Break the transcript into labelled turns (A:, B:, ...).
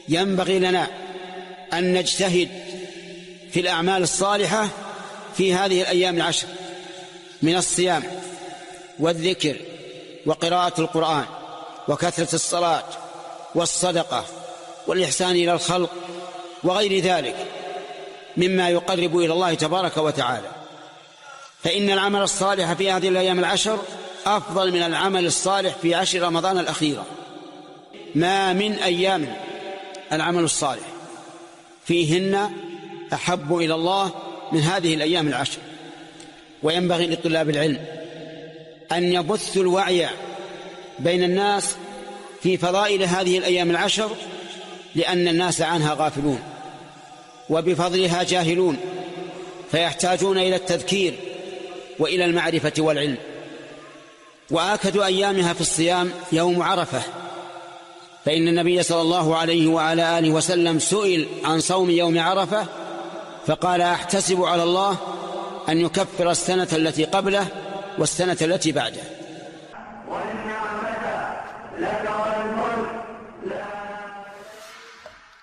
A: ينبغي لنا أن نجتهد في الأعمال الصالحة في هذه الأيام العشر من الصيام والذكر وقراءة القرآن وكثرة الصلاة والصدقة والإحسان إلى الخلق وغير ذلك مما يقرب إلى الله تبارك وتعالى. فإن العمل الصالح في هذه الأيام العشر أفضل من العمل الصالح في 10 رمضان الأخيرة. ما من أيام العمل الصالح فيهن أحب إلى الله من هذه الأيام العشر. وينبغي لطلاب العلم أن يبثوا الوعي بين الناس في فضائل هذه الأيام العشر، لأن الناس عنها غافلون وبفضلها جاهلون، فيحتاجون إلى التذكير وإلى المعرفة والعلم. وآكد أيامها في الصيام يوم عرفة، فإن النبي صلى الله عليه وعلى آله وسلم سئل عن صوم يوم عرفة فقال: أحتسب على الله أن يكفر السنة التي قبله والسنة التي بعده.